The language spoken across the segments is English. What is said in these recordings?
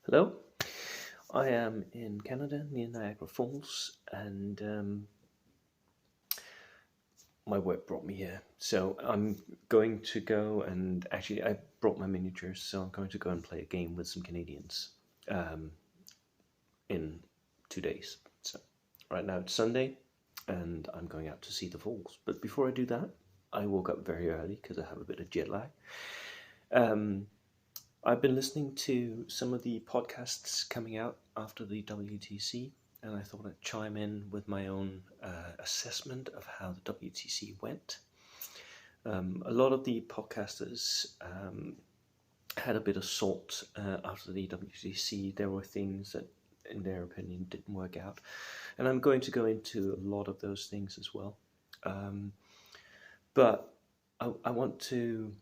Hello, I am in Canada near Niagara Falls, and my work brought me here. So I'm going to go and actually, I brought my miniatures, so I'm going to go and play a game with some Canadians um, in 2 days. So right now it's Sunday, and I'm going out to see the falls. But before I do that, I woke up very early because I have a bit of jet lag. Um, I've been listening to some of the podcasts coming out after the WTC, and I thought I'd chime in with my own assessment of how the WTC went. A lot of the podcasters had a bit of salt after the WTC. There were things that, in their opinion, didn't work out, and I'm going to go into a lot of those things as well. But I want to.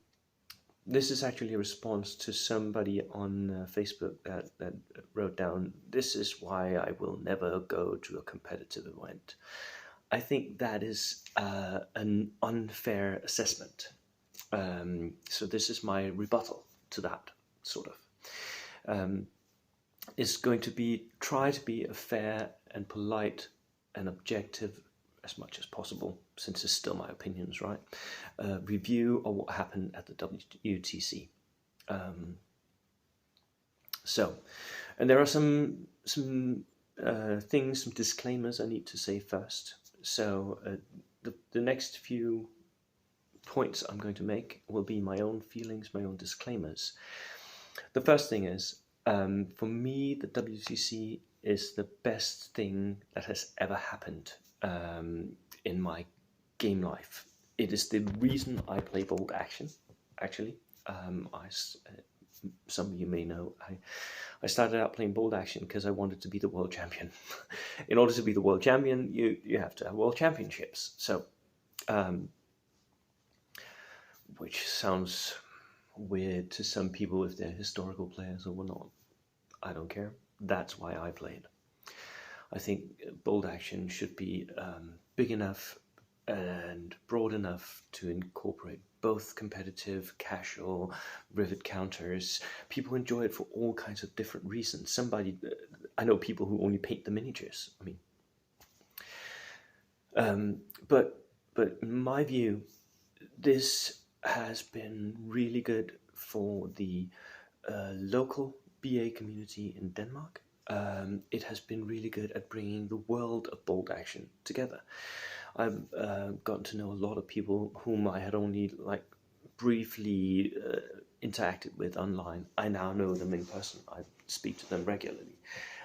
This is actually a response to somebody on Facebook that wrote down, "This is why I will never go to a competitive event." I think that is an unfair assessment. So this is my rebuttal to that, sort of. It's going to be try to be a fair and polite and objective as much as possible, since it's still my opinions, right? Review of what happened at the WTC. And there are some things, some disclaimers I need to say first. So the next few points I'm going to make will be my own feelings, my own disclaimers. The first thing is, for me, the WTC is the best thing that has ever happened in my game life. It is the reason I play Bold Action, actually. Some of you may know, I started out playing Bold Action because I wanted to be the world champion. In order to be the world champion, you have to have world championships. So, which sounds weird to some people if they're historical players or whatnot. I don't care. That's why I played. I think Bold Action should be big enough and broad enough to incorporate both competitive, casual, rivet counters. People enjoy it for all kinds of different reasons. I know people who only paint the miniatures. But in my view, this has been really good for the local BA community in Denmark. It has been really good at bringing the world of Bold Action together. I've gotten to know a lot of people whom I had only briefly interacted with online. I now know them in person. I speak to them regularly,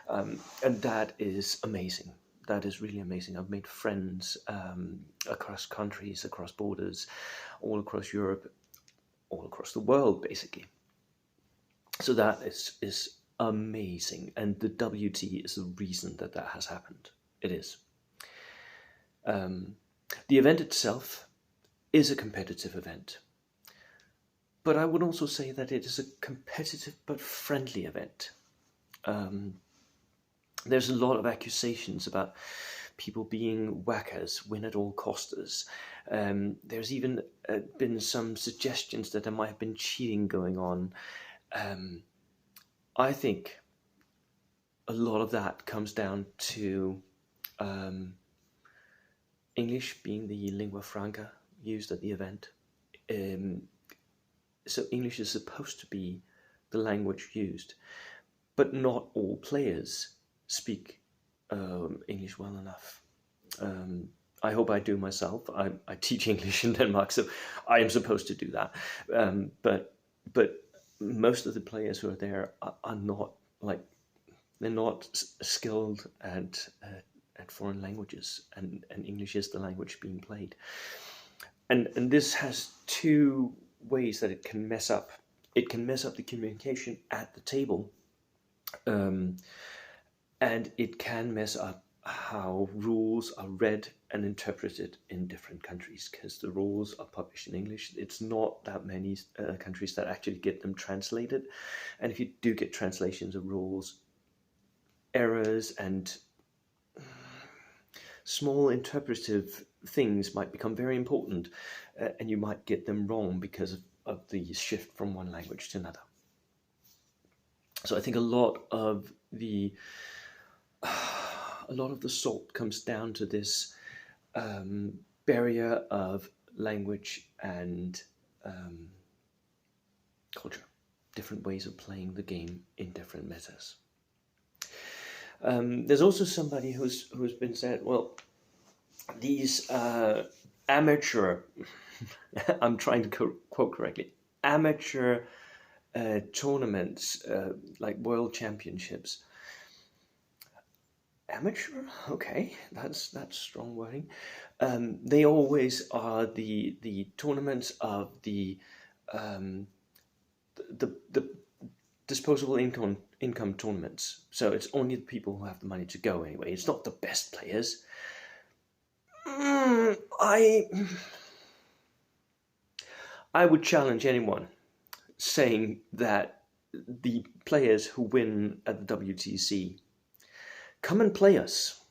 and that is amazing. That is really amazing. I've made friends across countries, across borders, all across Europe, all across the world, basically. So that is amazing, and the WT is the reason that has happened. It is. The event itself is a competitive event, but I would also say that it is a competitive but friendly event. There's a lot of accusations about people being whackers, win at all costers. There's even been some suggestions that there might have been cheating going on. I think a lot of that comes down to English being the lingua franca used at the event. So English is supposed to be the language used, but not all players speak English well enough. I hope I do myself. I teach English in Denmark, so I am supposed to do that. But most of the players who are there are not they're not skilled at foreign languages, and English is the language being played. And this has two ways that it can mess up. It can mess up the communication at the table, and it can mess up how rules are read and interpreted in different countries, because the rules are published in English. It's not that many countries that actually get them translated, and if you do get translations of rules, errors and small interpretive things might become very important, and you might get them wrong because of the shift from one language to another. So I think a lot of the salt comes down to this barrier of language and culture, different ways of playing the game in different metas. There's also somebody who's been said, well, these amateur, I'm trying to quote correctly, amateur tournaments like world championships. Amateur, okay, that's strong wording. They always are the tournaments of the disposable income tournaments. So it's only the people who have the money to go anyway. It's not the best players. I would challenge anyone saying that the players who win at the WTC come and play us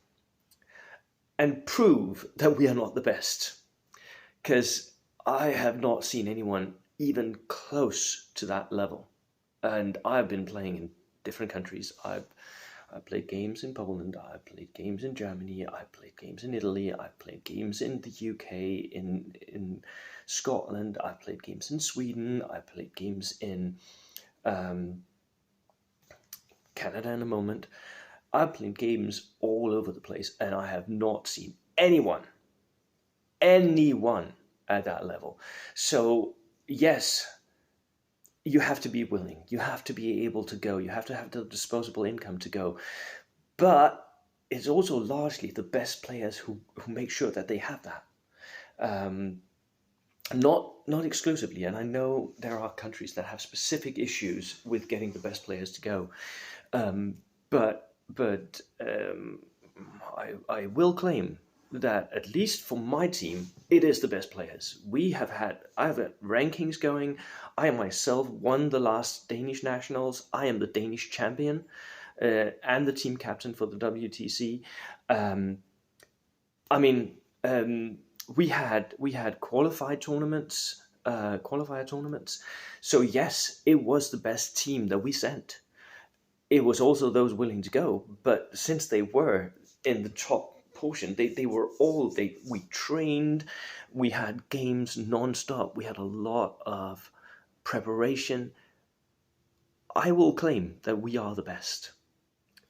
and prove that we are not the best, because I have not seen anyone even close to that level. And I've been playing in different countries. I played games in Poland, I played games in Germany, I played games in Italy, I played games in the UK, in Scotland, I played games in Sweden, I played games in Canada in a moment. I've played games all over the place, and I have not seen anyone at that level. So yes, you have to be willing, you have to be able to go, you have to have the disposable income to go. But it's also largely the best players who make sure that they have that. Not exclusively, and I know there are countries that have specific issues with getting the best players to go. But I will claim that at least for my team, it is the best players. I have had rankings going. I myself won the last Danish nationals. I am the Danish champion and the team captain for the WTC. We had qualifier tournaments. So yes, it was the best team that we sent. It was also those willing to go, but since they were in the top portion, we trained, we had games non-stop, we had a lot of preparation. I will claim that we are the best,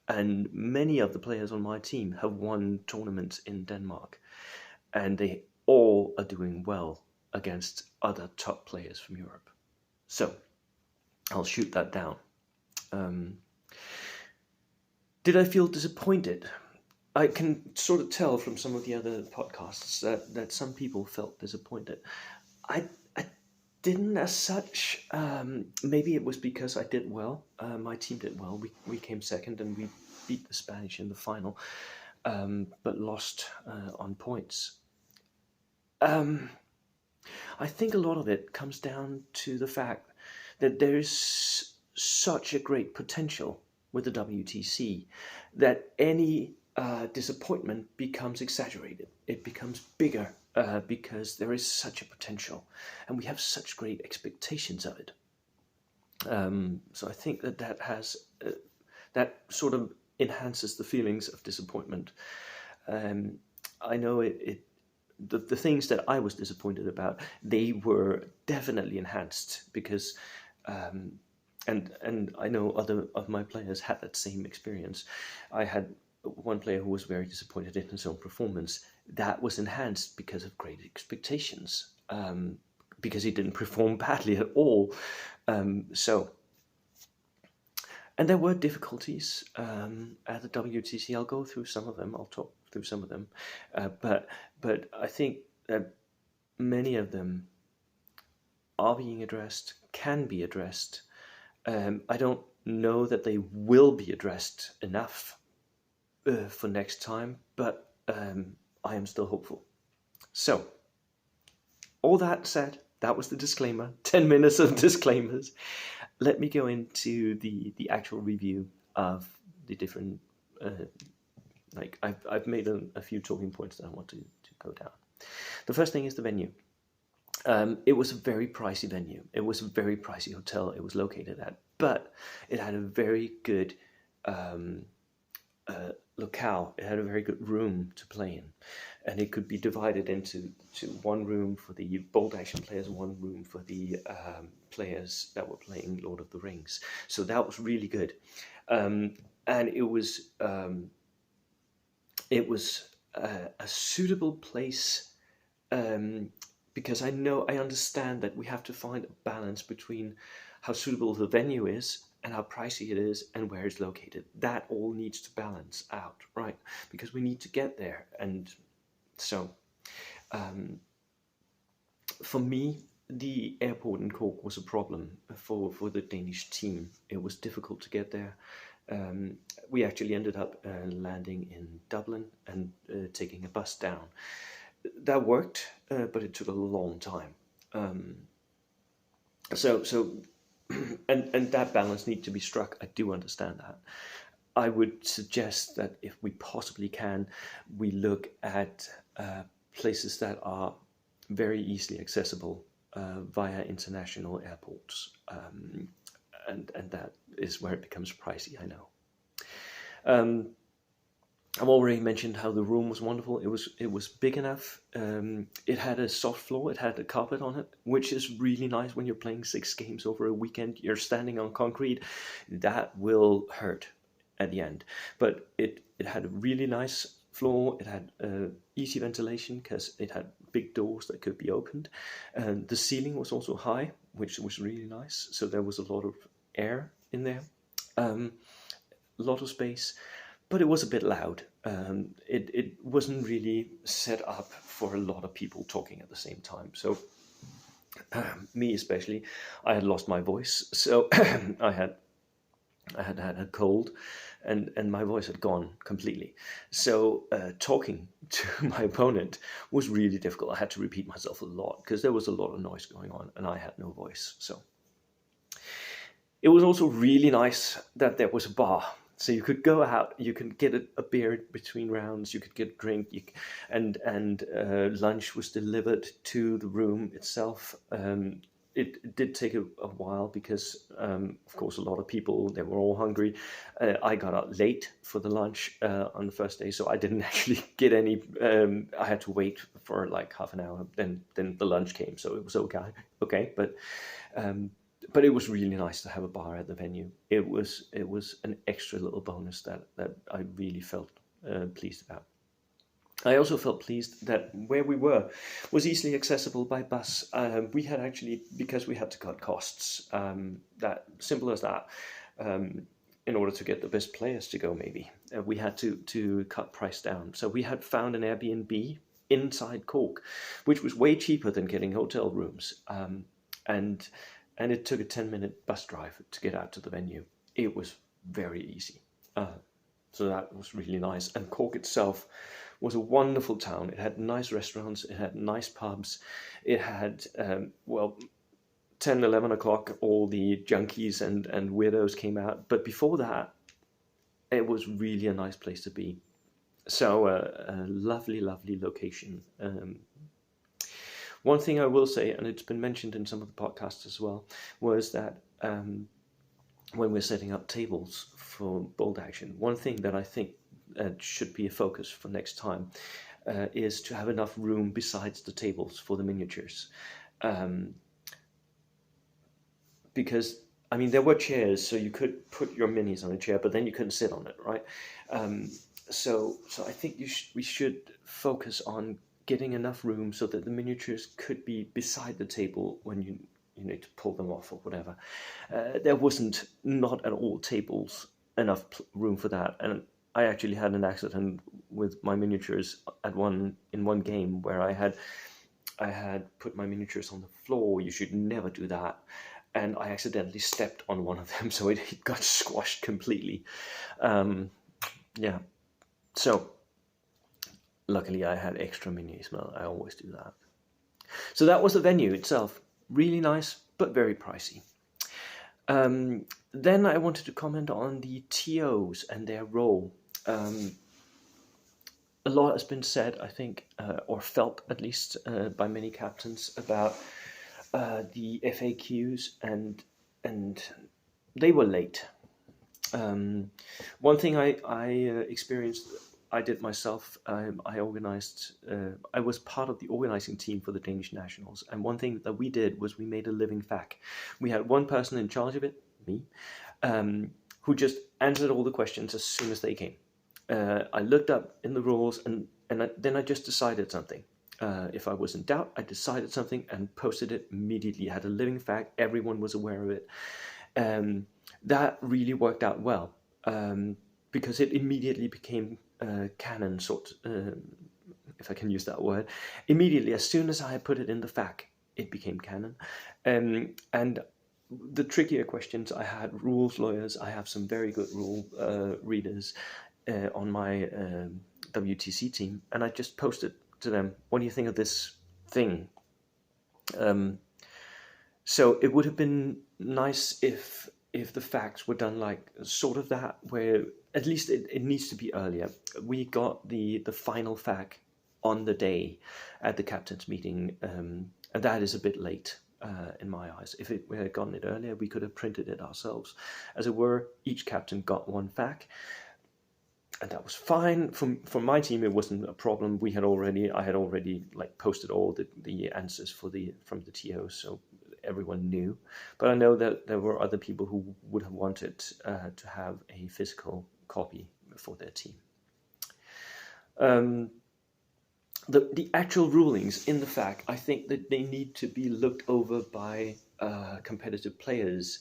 and many of the players on my team have won tournaments in Denmark, and they all are doing well against other top players from Europe. So I'll shoot that down. Did I feel disappointed? I can sort of tell from some of the other podcasts that some people felt disappointed. I didn't as such. Maybe it was because I did well. My team did well. We came second and we beat the Spanish in the final, but lost on points. I think a lot of it comes down to the fact that there is such a great potential with the WTC that any disappointment becomes exaggerated. It becomes bigger because there is such a potential and we have such great expectations of it. So I think that has that sort of enhances the feelings of disappointment. I know the things that I was disappointed about, they were definitely enhanced because and I know other of my players had that same experience. I had one player who was very disappointed in his own performance. That was enhanced because of great expectations, because he didn't perform badly at all. And there were difficulties at the WTC. I'll go through some of them. I'll talk through some of them. But I think that many of them are being addressed, can be addressed. I don't know that they will be addressed enough for next time, but I am still hopeful. So, all that said, that was the disclaimer. 10 minutes of disclaimers. Let me go into the actual review of the different. I've made a few talking points that I want to go down. The first thing is the venue. It was a very pricey venue. It was a very pricey hotel. It was located at but it had a very good locale. It had a very good room to play in, and it could be divided into one room for the bold action players, one room for the players that were playing Lord of the Rings. So that was really good, and it was a suitable place, because I understand that we have to find a balance between how suitable the venue is and how pricey it is and where it's located. That all needs to balance out, right? Because we need to get there. And so for me, the airport in Cork was a problem for the Danish team. It was difficult to get there. We actually ended up landing in Dublin and taking a bus down. That worked, but it took a long time. And that balance needs to be struck. I do understand that. I would suggest that if we possibly can, we look at places that are very easily accessible via international airports, and that is where it becomes pricey, I know. I've already mentioned how the room was wonderful. It was big enough. It had a soft floor. It had a carpet on it, which is really nice when you're playing 6 games over a weekend. You're standing on concrete. That will hurt at the end. But it had a really nice floor. It had easy ventilation because it had big doors that could be opened. And the ceiling was also high, which was really nice. So there was a lot of air in there. A lot of space. But it was a bit loud. It wasn't really set up for a lot of people talking at the same time. So me especially, I had lost my voice. So I had a cold, and my voice had gone completely. So talking to my opponent was really difficult. I had to repeat myself a lot because there was a lot of noise going on, and I had no voice. So it was also really nice that there was a bar. So you could go out, you could get a beer between rounds, you could get a drink, and lunch was delivered to the room itself. It did take a while because, of course, a lot of people, they were all hungry. I got out late for the lunch on the first day, so I didn't actually get any. I had to wait for like half an hour, then the lunch came, so it was okay, but it was really nice to have a bar at the venue. It was an extra little bonus that I really felt pleased about. I also felt pleased that where we were was easily accessible by bus. We had actually, because we had to cut costs, that simple as that, in order to get the best players to go maybe, we had to cut price down. So we had found an Airbnb inside Cork, which was way cheaper than getting hotel rooms. And it took a 10-minute bus drive to get out to the venue. It was very easy. So that was really nice. And Cork itself was a wonderful town. It had nice restaurants. It had nice pubs. It had, 10, 11 o'clock, all the junkies and weirdos came out. But before that, it was really a nice place to be. So a lovely, lovely location. One thing I will say, and it's been mentioned in some of the podcasts as well, was that when we're setting up tables for bold action, one thing that I think should be a focus for next time is to have enough room besides the tables for the miniatures. Because, I mean, there were chairs, so you could put your minis on a chair, but then you couldn't sit on it, right? So I think we should focus on getting enough room so that the miniatures could be beside the table when you need to pull them off or whatever. There wasn't, not at all, tables enough room for that, and I actually had an accident with my miniatures in one game where I had put my miniatures on the floor. You should never do that, and I accidentally stepped on one of them, so it got squashed completely. Yeah, so luckily I had extra minis. Well, I always do that. So that was the venue itself. Really nice, but very pricey. Then I wanted to comment on the TOs and their role. A lot has been said, I think, or felt at least, by many captains about the FAQs and they were late. One thing I experienced, I did myself. I organized. I was part of the organizing team for the Danish Nationals, and one thing that we did was we made a living FAQ. We had one person in charge of it, me, who just answered all the questions as soon as they came. I looked up in the rules, and then I just decided something. If I was in doubt, I decided something and posted it immediately. I had a living FAQ. Everyone was aware of it. That really worked out well, because it immediately became canon, if I can use that word. Immediately, as soon as I put it in the FAQ, it became canon. And the trickier questions, I had rules lawyers. I have some very good rule readers on my WTC team, and I just posted to them, what do you think of this thing? So it would have been nice if the facts were done like sort of that, where at least it needs to be earlier. We got the final fact on the day at the captain's meeting, and that is a bit late in my eyes. If we had gotten it earlier, we could have printed it ourselves. As it were, each captain got one fact, and that was fine. For my team, it wasn't a problem. I had already like posted all the answers from the TOs, so everyone knew. But I know that there were other people who would have wanted to have a physical copy for their team. The actual rulings in the FAQ, I think that they need to be looked over by competitive players.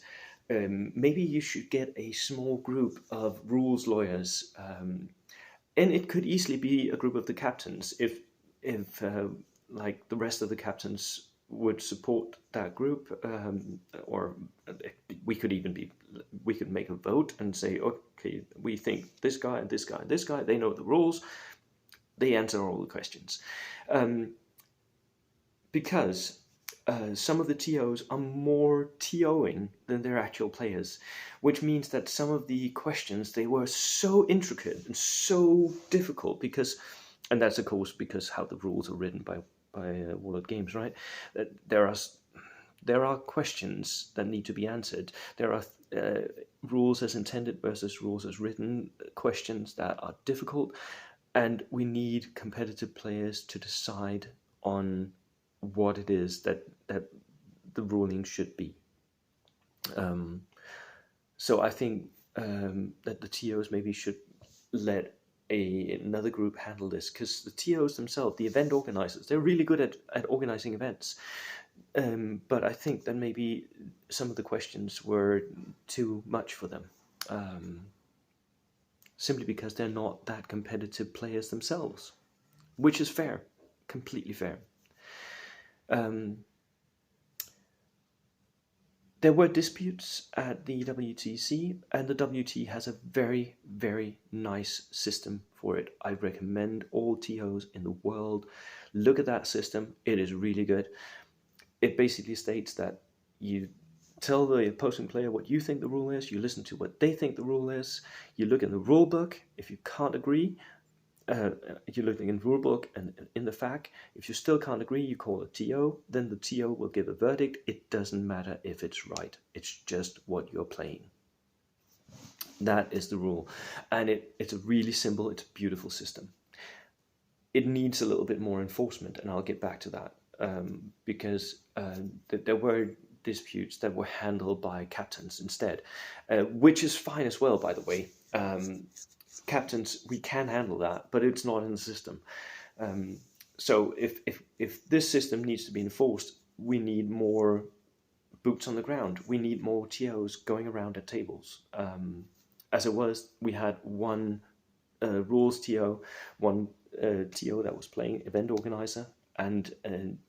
Maybe you should get a small group of rules lawyers, and it could easily be a group of the captains if like the rest of the captains would support that group, or we could make a vote and say, okay, we think this guy and this guy and this guy, they know the rules, they answer all the questions, because some of the TOs are more TOing than their actual players, which means that some of the questions, they were so intricate and so difficult and that's of course because how the rules are written by World Games, right? That there are questions that need to be answered. There are rules as intended versus rules as written questions that are difficult, and we need competitive players to decide on what it is that the ruling should be. So I think that the TOs maybe should let another group handle this, because the TOs themselves, the event organizers, they're really good at organizing events. But I think that maybe some of the questions were too much for them, simply because they're not that competitive players themselves, which is fair, completely fair. There were disputes at the WTC, and the WT has a very, very nice system for it. I recommend all TOs in the world look at that system. It is really good. It basically states that you tell the opposing player what you think the rule is, you listen to what they think the rule is, you look in the rule book. If you can't agree, you're looking in the rule book and in the FAQ. If you still can't agree, you call a TO. Then the TO will give a verdict. It doesn't matter if it's right. It's just what you're playing. That is the rule. And it's a really simple, it's a beautiful system. It needs a little bit more enforcement, and I'll get back to that, because there were disputes that were handled by captains instead, which is fine as well, by the way. Captains, we can handle that, but it's not in the system. So if this system needs to be enforced, we need more boots on the ground. We need more TOs going around at tables. As it was, we had one rules TO, one TO that was playing event organizer, and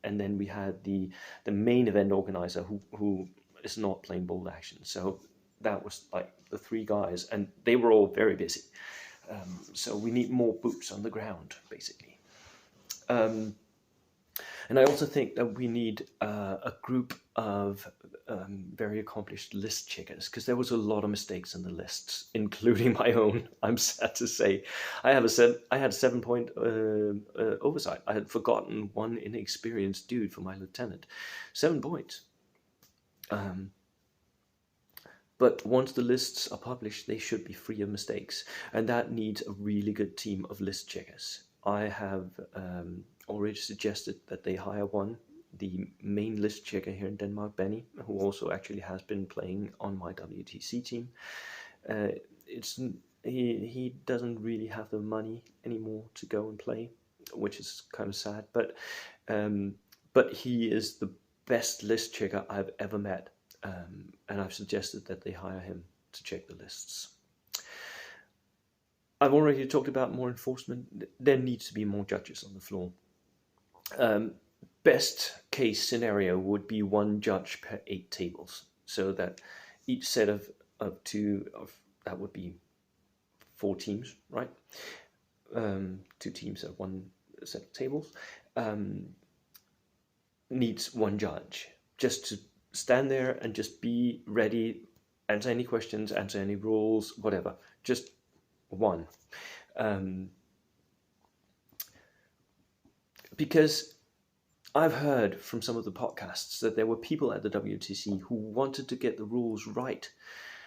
then we had the main event organizer who is not playing bold action. So that was like the three guys, and they were all very busy. So we need more boots on the ground, basically. And I also think that we need a group of very accomplished list checkers, because there was a lot of mistakes in the lists, including my own. I'm sad to say, I had a 7-point oversight. I had forgotten one inexperienced dude for my lieutenant. 7 points. But once the lists are published, they should be free of mistakes, and that needs a really good team of list checkers. I have already suggested that they hire one, the main list checker here in Denmark, Benny, who also actually has been playing on my WTC team. It's he doesn't really have the money anymore to go and play, which is kind of sad. But he is the best list checker I've ever met, and I've suggested that they hire him to check the lists. I've already talked about more enforcement. There needs to be more judges on the floor. Best case scenario would be one judge per 8 tables, so that each set of that would be 4 teams, right? 2 teams at one set of tables, needs one judge just to stand there and just be ready, answer any questions, answer any rules, whatever. Just one. Because I've heard from some of the podcasts that there were people at the WTC who wanted to get the rules right,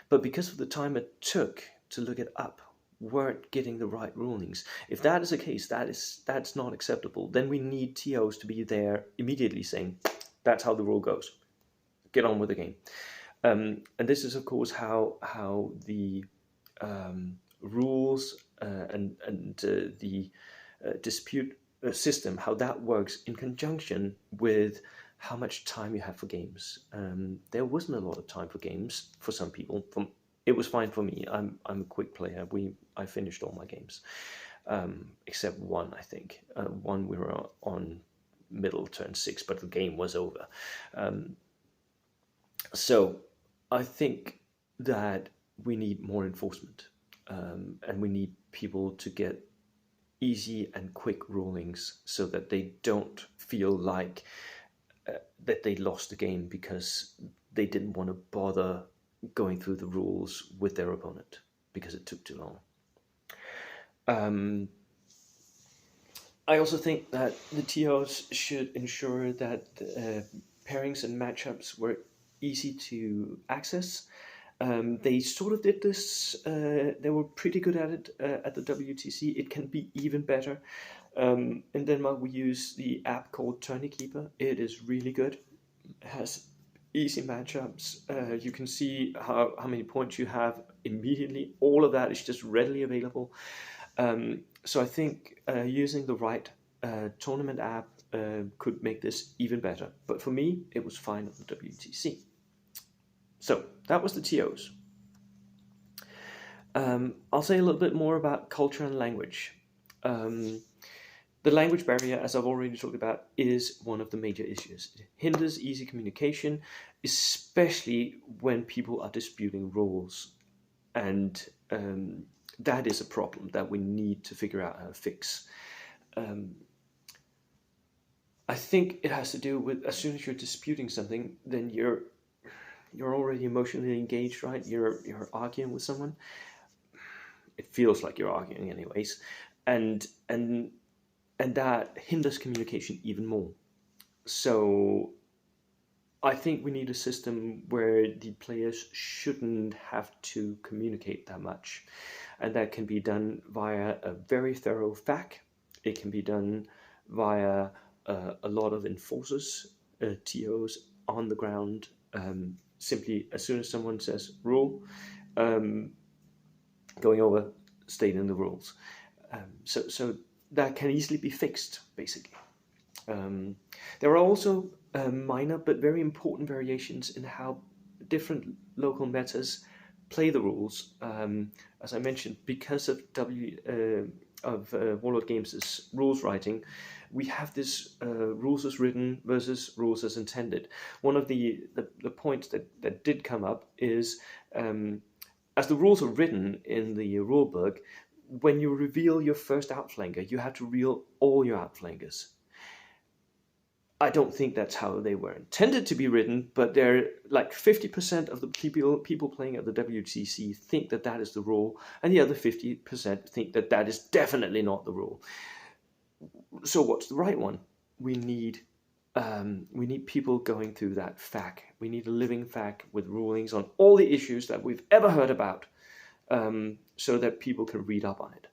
but because of the time it took to look it up, weren't getting the right rulings. If that is the case, that's not acceptable. Then we need TOs to be there immediately saying, that's how the rule goes. Get on with the game. And this is, of course, how the rules and the dispute system, how that works in conjunction with how much time you have for games. There wasn't a lot of time for games for some people. It was fine for me. I'm a quick player. I finished all my games, except one, I think. One we were on middle turn 6, but the game was over. So I think that we need more enforcement, and we need people to get easy and quick rulings so that they don't feel like that they lost the game because they didn't want to bother going through the rules with their opponent because it took too long. I also think that the TOs should ensure that pairings and matchups were easy to access. They sort of did this. They were pretty good at it at the WTC. It can be even better. In Denmark, we use the app called Tourney Keeper. It is really good. It has easy matchups. You can see how many points you have immediately. All of that is just readily available. So I think using the right tournament app could make this even better. But for me, it was fine at the WTC. So that was the TOs. I'll say a little bit more about culture and language. The language barrier, as I've already talked about, is one of the major issues. It hinders easy communication, especially when people are disputing rules. And that is a problem that we need to figure out how to fix. I think it has to do with, as soon as you're disputing something, then you're already emotionally engaged, right? You're arguing with someone. It feels like you're arguing anyways. And that hinders communication even more. So I think we need a system where the players shouldn't have to communicate that much. And that can be done via a very thorough FAQ. It can be done via a lot of enforcers, TOs on the ground. Simply, as soon as someone says rule, going over, stating the rules. So that can easily be fixed, basically. There are also minor but very important variations in how different local metas play the rules. As I mentioned, because of Warlord Games' rules writing, we have this rules as written versus rules as intended. One of the points that did come up is, as the rules are written in the rulebook, when you reveal your first outflanker, you have to reveal all your outflankers. I don't think that's how they were intended to be written, but they're like 50% of the people playing at the WTC think that is the rule, and the other 50% think that is definitely not the rule. So what's the right one? We need We need people going through that FAQ. We need a living FAQ with rulings on all the issues that we've ever heard about, so that people can read up on it.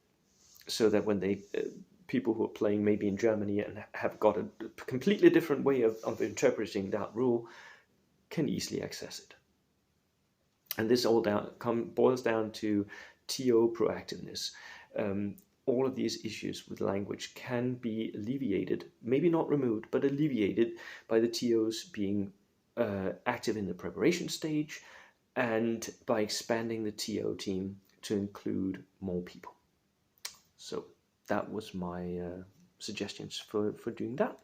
So that when people who are playing maybe in Germany and have got a completely different way of interpreting that rule can easily access it. And this all boils down to TO proactiveness. All of these issues with language can be alleviated, maybe not removed, but alleviated by the TOs being active in the preparation stage and by expanding the TO team to include more people. So that was my suggestions for doing that.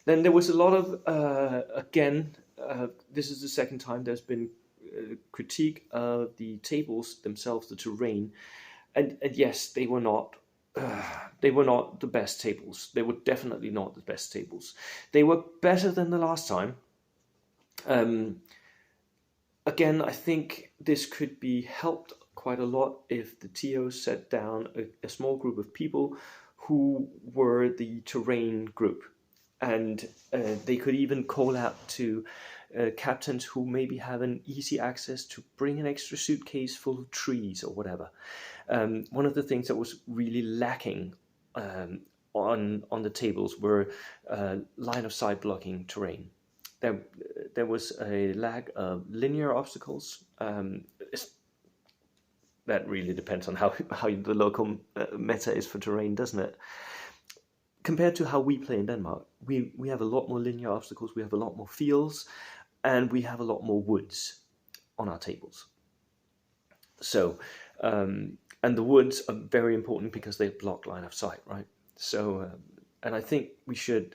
Then there was a lot of, again, this is the second time there's been critique of the tables themselves, the terrain. And yes, they were not the best tables. They were definitely not the best tables. They were better than the last time. Again, I think this could be helped quite a lot if the TOs set down a small group of people who were the terrain group. And they could even call out to captains who maybe have an easy access to bring an extra suitcase full of trees or whatever. One of the things that was really lacking on the tables were line of sight blocking terrain. There was a lack of linear obstacles. That really depends on how the local meta is for terrain, doesn't it? Compared to how we play in Denmark, we have a lot more linear obstacles, we have a lot more fields, and we have a lot more woods on our tables. So, and the woods are very important because they block line of sight, right? So, and I think we should,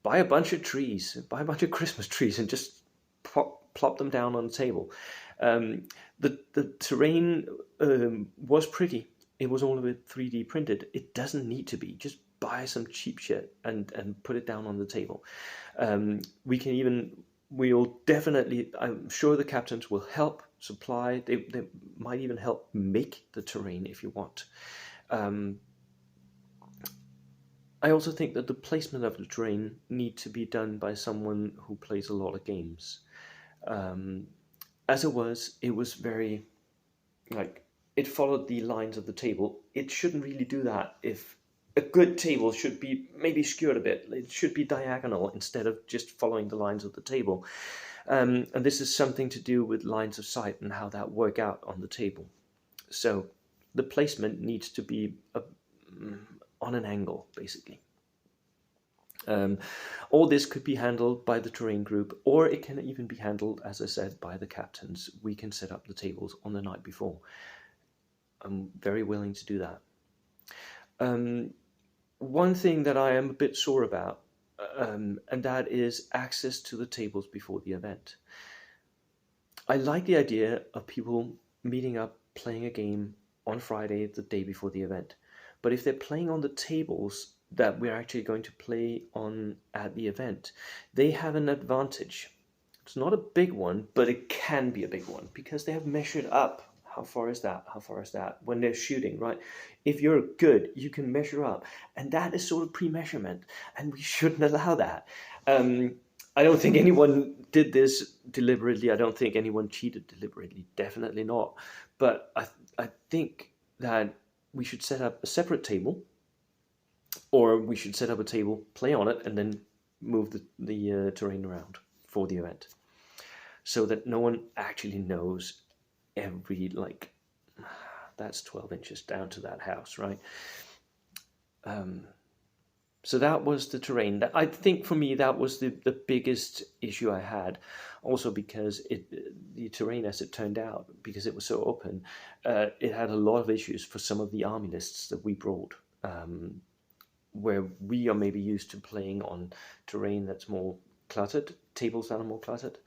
buy a bunch of trees, buy a bunch of Christmas trees and just plop them down on the table. The terrain was pretty. It was all of it 3D printed. It doesn't need to be. Just buy some cheap shit and put it down on the table. We'll definitely, I'm sure the captains will help supply. They might even help make the terrain if you want. I also think that the placement of the terrain need to be done by someone who plays a lot of games. As it was very, it followed the lines of the table. It shouldn't really do that. If a good table should be maybe skewed a bit, it should be diagonal instead of just following the lines of the table. And this is something to do with lines of sight and how that work out on the table. So the placement needs to be on an angle, basically. All this could be handled by the terrain group, or it can even be handled, as I said, by the captains. We can set up the tables on the night before. I'm very willing to do that. One thing that I am a bit sore about, and that is access to the tables before the event. I like the idea of people meeting up, playing a game on Friday, the day before the event. But if they're playing on the tables that we're actually going to play on at the event, they have an advantage. It's not a big one, but it can be a big one because they have measured up. How far is that? How far is that? When they're shooting, right? If you're good, you can measure up. And that is sort of pre-measurement. And we shouldn't allow that. I don't think anyone did this deliberately. I don't think anyone cheated deliberately. Definitely not. But I think that we should set up a separate table. Or we should set up a table, play on it, and then move the terrain around for the event. So that no one actually knows every, that's 12 inches down to that house, right? So that was the terrain. I think for me that was the biggest issue I had. Also because the terrain, as it turned out, because it was so open, it had a lot of issues for some of the army lists that we brought, where we are maybe used to playing on terrain that's more cluttered, tables that are more cluttered.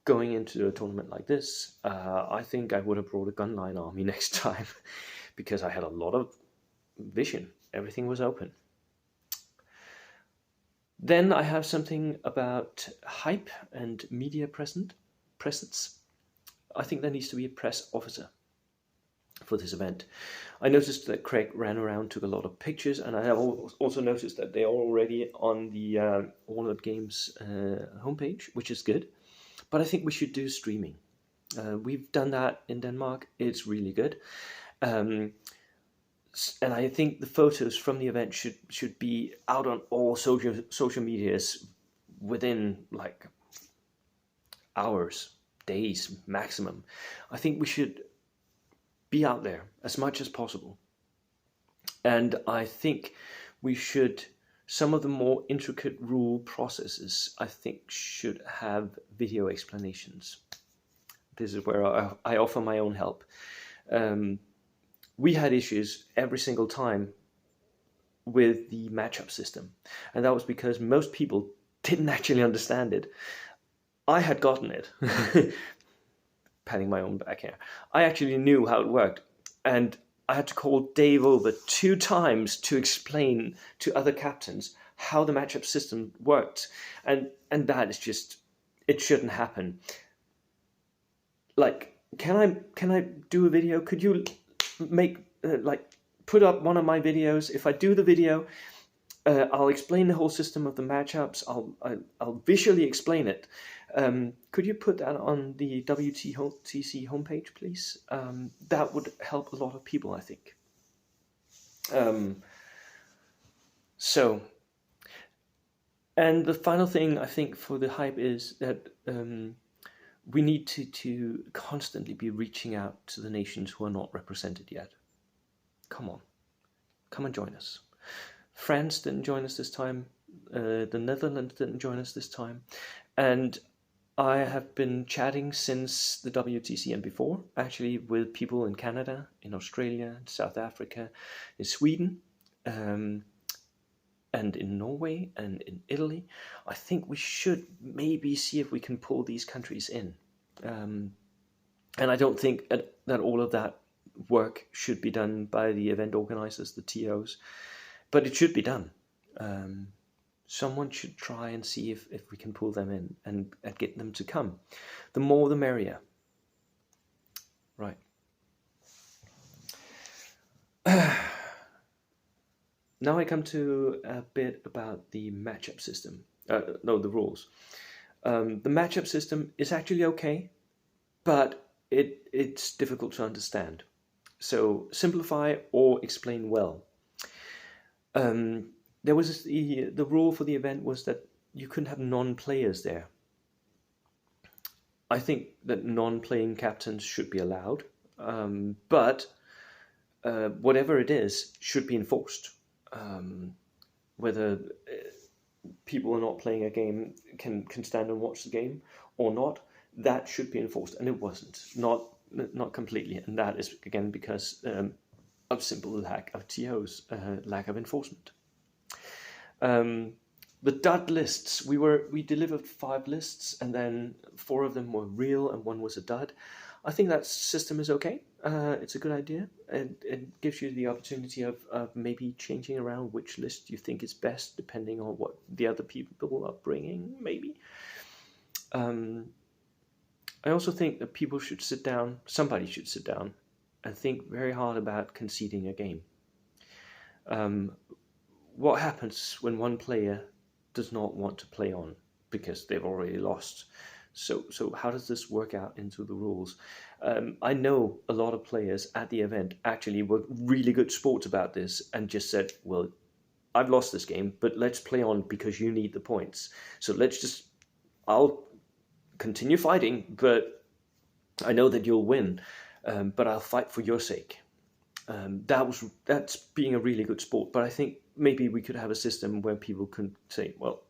Going into a tournament like this, I think I would have brought a gunline army next time because I had a lot of vision. Everything was open. Then I have something about hype and media presence. I think there needs to be a press officer. for this event. I noticed that Craig ran around, took a lot of pictures, and I have also noticed that they are already on the Walnut Games homepage, which is good. But I think we should do streaming. We've done that in Denmark. It's really good. And I think the photos from the event should be out on all social medias within like hours, days maximum. I think we should be out there as much as possible. And I think we should, some of the more intricate rule processes, I think should have video explanations. This is where I offer my own help. We had issues every single time with the matchup system. And that was because most people didn't actually understand it. I had gotten it. Patting my own back here. I actually knew how it worked. And I had to call Dave over 2 times to explain to other captains how the matchup system worked. And that is just, it shouldn't happen. Like, can I do a video? Could you make put up one of my videos? If I do the video, I'll explain the whole system of the matchups. I'll visually explain it. Could you put that on the WTC homepage, please? That would help a lot of people, I think. So, and the final thing I think for the hype is that we need to constantly be reaching out to the nations who are not represented yet. Come on, come and join us. France didn't join us this time. The Netherlands didn't join us this time. And I have been chatting since the WTC and before, actually, with people in Canada, in Australia, South Africa, in Sweden, and in Norway and in Italy. I think we should maybe see if we can pull these countries in. And I don't think that all of that work should be done by the event organizers, the TOs, but it should be done. Someone should try and see if we can pull them in and get them to come. The more the merrier. Right. Now I come to a bit about the matchup system. The rules. The matchup system is actually okay, but it's difficult to understand. So simplify or explain well. There was the rule for the event was that you couldn't have non-players there. I think that non-playing captains should be allowed, but whatever it is should be enforced. Whether people are not playing a game can stand and watch the game or not, that should be enforced, and it wasn't, not completely, and that is again because of simple lack of TOs, lack of enforcement. The dud lists, we delivered 5 lists, and then 4 of them were real and 1 was a dud. I think that system is okay. It's a good idea. It gives you the opportunity of maybe changing around which list you think is best, depending on what the other people are bringing, maybe. I also think that people should sit down, somebody should sit down, and think very hard about conceding a game. What happens when one player does not want to play on because they've already lost? So how does this work out into the rules? I know a lot of players at the event actually were really good sports about this and just said, well, I've lost this game, but let's play on because you need the points. So I'll continue fighting, but I know that you'll win, but I'll fight for your sake. That's being a really good sport, but I think maybe we could have a system where people can say, well,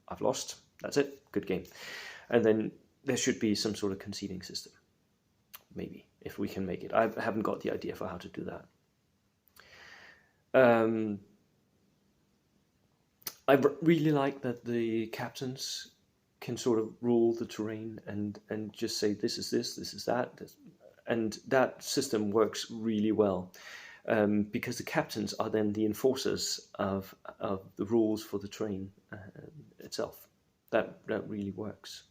I've lost, that's it, good game. And then there should be some sort of conceding system, maybe, if we can make it. I haven't got the idea for how to do that. I really like that the captains can sort of rule the terrain and just say, this is this is that. And that system works really well, because the captains are then the enforcers of the rules for the terrain itself. That really works.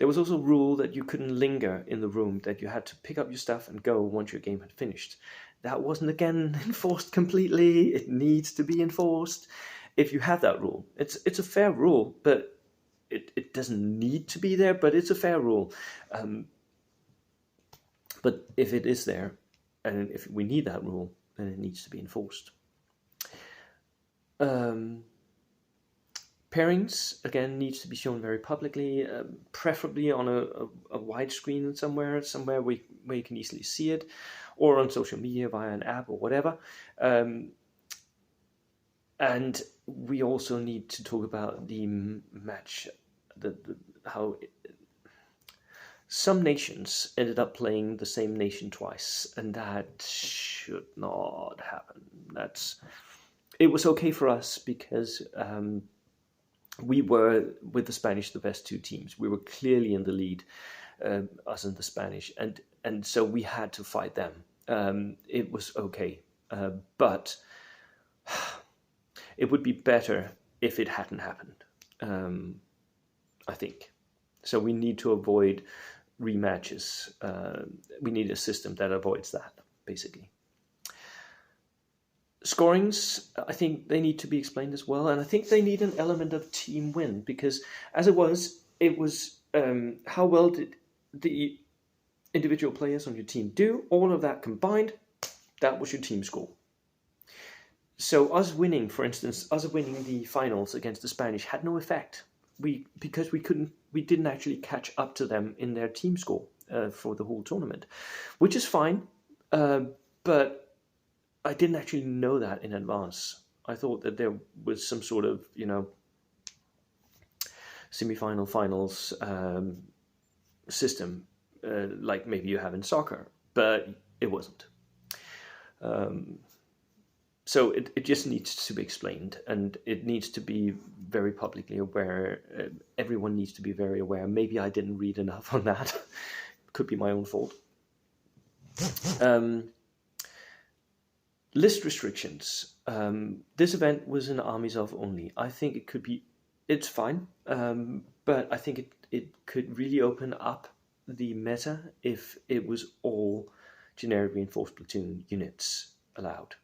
There was also a rule that you couldn't linger in the room, that you had to pick up your stuff and go once your game had finished. That wasn't, again, enforced completely. It needs to be enforced. If you have that rule, it's a fair rule, but it doesn't need to be there, but it's a fair rule. But if it is there, and if we need that rule, then it needs to be enforced. Pairings, again, needs to be shown very publicly, preferably on a wide screen somewhere where you can easily see it, or on social media via an app or whatever. And we also need to talk about the match, how some nations ended up playing the same nation twice, and that should not happen. It was okay for us because we were, with the Spanish, the best two teams. We were clearly in the lead, us and the Spanish, and so we had to fight them. It was okay, but it would be better if it hadn't happened, I think. So we need to avoid rematches. We need a system that avoids that, basically. Scorings, I think they need to be explained as well, and I think they need an element of team win, because as it was how well did the individual players on your team do. All of that combined, that was your team score. So us winning, for instance, the finals against the Spanish had no effect. Because we didn't actually catch up to them in their team score for the whole tournament, which is fine, but I didn't actually know that in advance. I thought that there was some sort of, semi-final, finals system, like maybe you have in soccer, but it wasn't. So it just needs to be explained, and it needs to be very publicly aware. Everyone needs to be very aware. Maybe I didn't read enough on that. Could be my own fault. List restrictions. This event was in armies of only. I think it's fine, but I think it could really open up the meta if it was all generic reinforced platoon units allowed.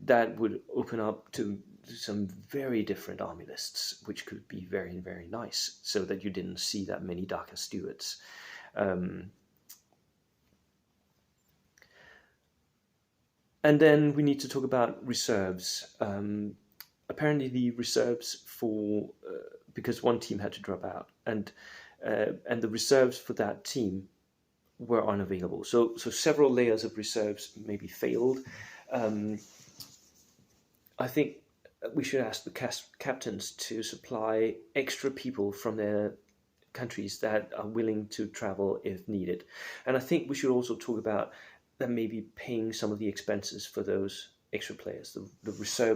That would open up to some very different army lists, which could be very, very nice, so that you didn't see that many Dhaka stewards. And then we need to talk about reserves. Apparently the reserves because one team had to drop out, and the reserves for that team were unavailable. So several layers of reserves maybe failed. I think we should ask the captains to supply extra people from their countries that are willing to travel if needed. And I think we should also talk about them maybe paying some of the expenses for those extra players, the reserve